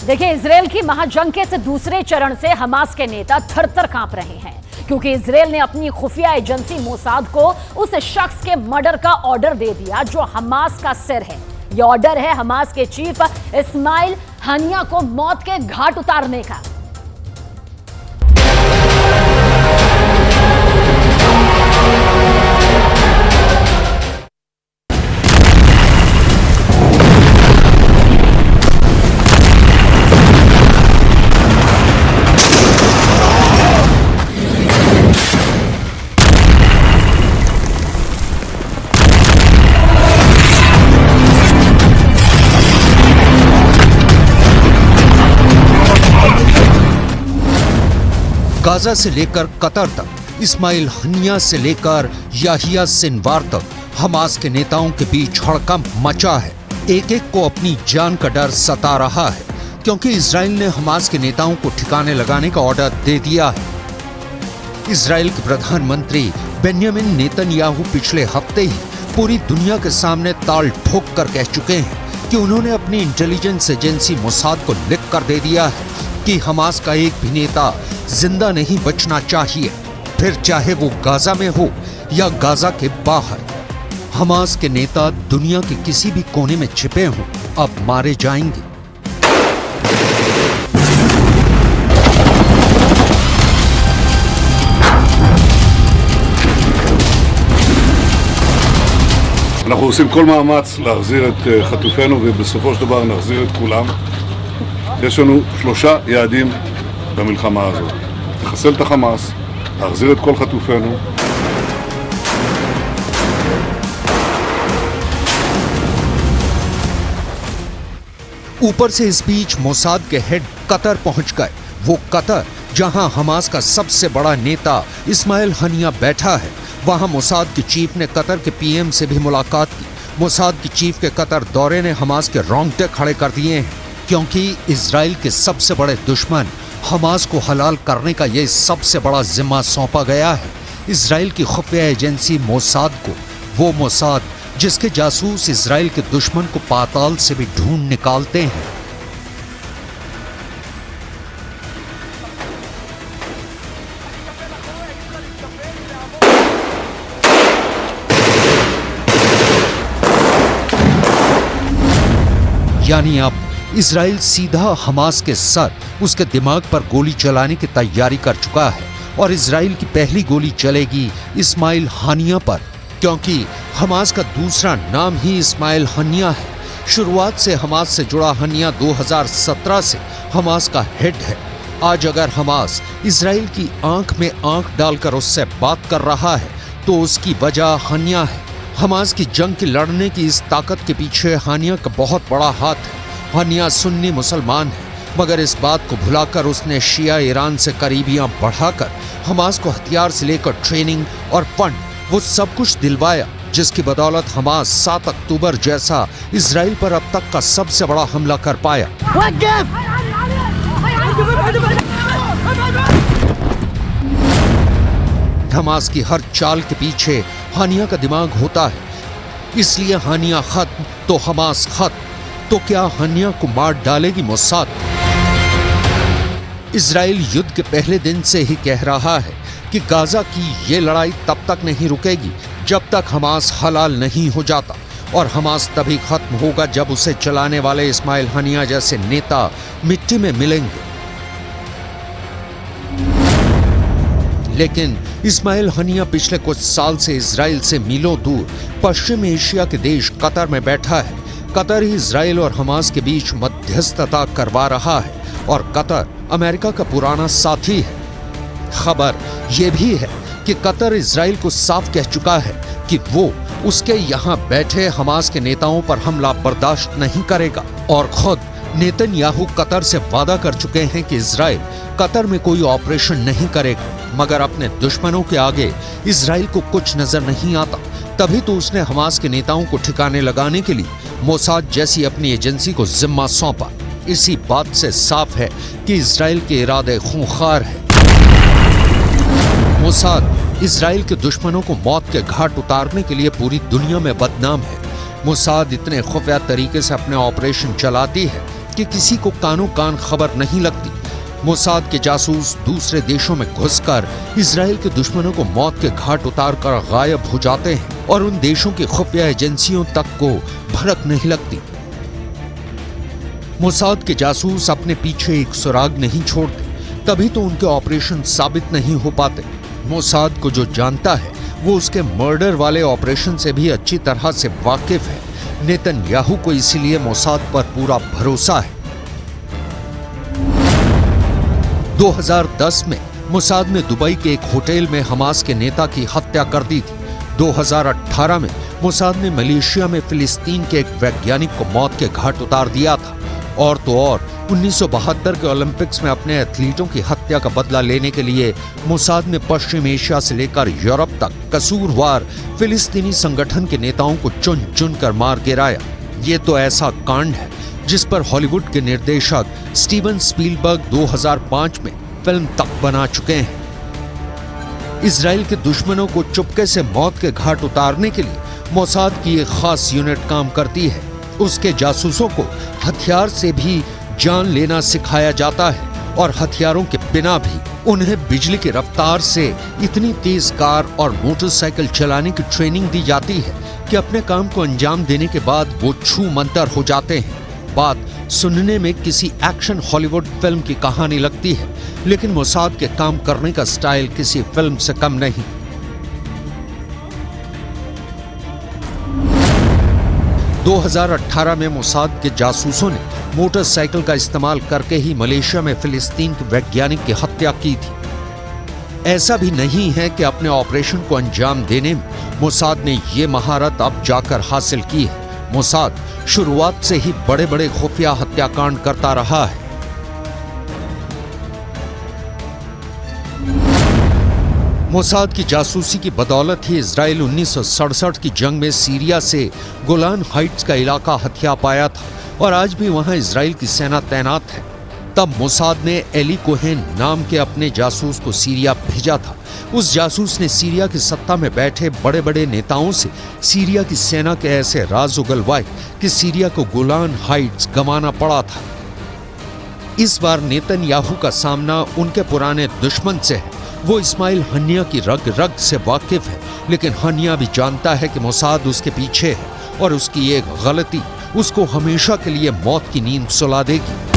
देखिए, इजरायल की महाजंग के से दूसरे चरण से हमास के नेता थर-थर कांप रहे हैं, क्योंकि इजरायल ने अपनी खुफिया एजेंसी मोसाद को उस शख्स के मर्डर का ऑर्डर दे दिया जो हमास का सिर है। यह ऑर्डर है हमास के चीफ इस्माइल हानिया को मौत के घाट उतारने का। गाजा से लेकर कतर तक, इस्माइल हनिया से लेकर याहिया सिनवार तक हमास के नेताओं के बीच हड़कंप मचा है। एक एक को अपनी जान का डर सता रहा है, क्योंकि इजराइल ने हमास के नेताओं को ठिकाने लगाने का ऑर्डर दे दिया है। इजराइल के प्रधानमंत्री बेंयामिन नेतन्याहू पिछले हफ्ते ही पूरी दुनिया के सामने ताल ठोक कर कह चुके हैं कि उन्होंने अपनी इंटेलिजेंस एजेंसी मोसाद को लिख कर दे दिया है कि हमास का एक भी नेता जिंदा नहीं बचना चाहिए, फिर चाहे वो गाजा में हो या गाजा के बाहर। हमास के नेता दुनिया के किसी भी कोने में छिपे हों, अब मारे जाएंगे। אנחנו עושים כל מאמץ להחזיר את חטופינו ובסופו של דבר נחזיר את כולם. יש לנו 3 יעדים במלחמה הזאת: לחסל את החמאס, להחזיר את כל חטופינו. ऊपर से इस बीच मोसाद के हेड कतर पहुंच गए। वो कतर जहां हमास का सबसे बड़ा नेता इस्माइल हनिया बैठा है, वहां मोसाद के चीफ ने कतर के पीएम से भी मुलाकात की। मोसाद की चीफ के कतर दौरे ने हमास के रोंगटे खड़े कर दिए हैं, क्योंकि इजराइल के सबसे बड़े दुश्मन हमास को हलाल करने का ये सबसे बड़ा जिम्मा सौंपा गया है इजराइल की खुफिया एजेंसी मोसाद को। वो मोसाद जिसके जासूस इजराइल के दुश्मन को पाताल से भी ढूंढ निकालते हैं। यानी अब इजराइल सीधा हमास के सर, उसके दिमाग पर गोली चलाने की तैयारी कर चुका है, और इजराइल की पहली गोली चलेगी इस्माइल हानिया पर, क्योंकि हमास का दूसरा नाम ही इस्माइल हनिया है। शुरुआत से हमास से जुड़ा हनिया 2017 से हमास का हेड है। आज अगर हमास इजराइल की आंख में आंख डालकर उससे बात कर रहा है तो उसकी वजह हनिया है। हमास की जंग की लड़ने की इस ताकत के पीछे हानिया का बहुत बड़ा हाथ है। हनिया सुन्नी मुसलमान है, मगर इस बात को भुलाकर उसने शिया ईरान से करीबियां बढ़ाकर हमास को हथियार से लेकर ट्रेनिंग और फंड, वो सब कुछ दिलवाया, जिसकी बदौलत हमास 7 अक्टूबर जैसा इजराइल पर अब तक का सबसे बड़ा हमला कर पाया। हमास की हर चाल के पीछे हानिया का दिमाग होता है, इसलिए हानिया खत्म तो हमास खत्म। तो क्या हानिया को मार डालेगी मोसाद? इजराइल युद्ध के पहले दिन से ही कह रहा है कि गाजा की ये लड़ाई तब तक नहीं रुकेगी जब तक हमास हलाल नहीं हो जाता, और हमास तभी खत्म होगा जब उसे चलाने वाले इस्माइल हनिया जैसे नेता मिट्टी में मिलेंगे। लेकिन इस्माइल हनिया पिछले कुछ साल से इजराइल से मीलों दूर पश्चिम एशिया के देश कतर में बैठा है। कतर ही इजराइल और हमास के बीच मध्यस्थता करवा रहा है, और कतर अमेरिका का पुराना साथी है। खबर यह भी है कि कतर इजराइल को साफ कह चुका है कि वो उसके यहाँ बैठे हमास के नेताओं पर हमला बर्दाश्त नहीं करेगा, और खुद नेतन्याहू कतर से वादा कर चुके हैं कि इजराइल कतर में कोई ऑपरेशन नहीं करेगा। मगर अपने दुश्मनों के आगे इजराइल को कुछ नजर नहीं आता, तभी तो उसने हमास के नेताओं को ठिकाने लगाने के लिए मोसाद जैसी अपनी एजेंसी को जिम्मा सौंपा। इसी बात से साफ है कि इजराइल के इरादे खूंखार हैं। मोसाद इजराइल के दुश्मनों को मौत के घाट उतारने के लिए पूरी दुनिया में बदनाम है। मोसाद इतने खुफिया तरीके से अपने ऑपरेशन चलाती है कि किसी को कानों कान खबर नहीं लगती। मोसाद के जासूस दूसरे देशों में घुसकर इजराइल के दुश्मनों को मौत के घाट उतारकर गायब हो जाते हैं और उन देशों की खुफिया एजेंसियों तक को भनक नहीं लगती। मोसाद के जासूस अपने पीछे एक सुराग नहीं छोड़ते, तभी तो उनके ऑपरेशन साबित नहीं हो पाते। मोसाद को जो जानता है वो उसके मर्डर वाले ऑपरेशन से भी अच्छी तरह से वाकिफ है। नेतन्याहू को इसीलिए मोसाद पर पूरा भरोसा है। 2010 में मोसाद ने दुबई के एक होटल में हमास के नेता की हत्या कर दी थी। 2018 में मोसाद ने मलेशिया में फिलिस्तीन के एक वैज्ञानिक को मौत के घाट उतार दिया था। और तो और 1972 के ओलंपिक्स में अपने एथलीटों की हत्या का बदला लेने के लिए मोसाद ने पश्चिम एशिया से लेकर यूरोप तक कसूरवार फिलिस्तीनी संगठन के नेताओं को चुन चुन कर मार गिराया। ये तो ऐसा कांड है जिस पर हॉलीवुड के निर्देशक स्टीवन स्पीलबर्ग 2005 में फिल्म तक बना चुके हैं। इजराइल के दुश्मनों को चुपके से मौत के घाट उतारने के लिए मोसाद की एक खास यूनिट काम करती है। उसके जासूसों को हथियार से भी जान लेना सिखाया जाता है और हथियारों के बिना भी उन्हें बिजली की रफ्तार से इतनी तेज कार और मोटरसाइकिल चलाने की ट्रेनिंग दी जाती है कि अपने काम को अंजाम देने के बाद वो छू मंतर हो जाते हैं। बात सुनने में किसी एक्शन हॉलीवुड फिल्म की कहानी लगती है, लेकिन मोसाद के काम करने का स्टाइल किसी फिल्म से कम नहीं। – 2018 में मोसाद के जासूसों ने मोटरसाइकिल का इस्तेमाल करके ही मलेशिया में फिलिस्तीन के वैज्ञानिक की हत्या की थी। ऐसा भी नहीं है कि अपने ऑपरेशन को अंजाम देने में मोसाद ने ये महारत अब जाकर हासिल की है। मोसाद शुरुआत से ही बड़े बड़े खुफिया हत्याकांड करता रहा है। मोसाद की जासूसी की बदौलत ही इजराइल 1967 की जंग में सीरिया से गोलान हाइट्स का इलाका हथिया पाया था और आज भी वहां इजराइल की सेना तैनात है। तब मोसाद ने एली कोहेन नाम के अपने जासूस को सीरिया भेजा था। उस जासूस ने सीरिया की सत्ता में बैठे बड़े बड़े नेताओं से सीरिया की सेना के ऐसे राज उगलवाए कि सीरिया को गोलान हाइट्स गंवाना पड़ा था। इस बार नेतन्याहू का सामना उनके पुराने दुश्मन से है। वो इस्माइल हनिया की रग रग से वाकिफ है, लेकिन हनिया भी जानता है कि मोसाद उसके पीछे है और उसकी एक गलती उसको हमेशा के लिए मौत की नींद सुला देगी।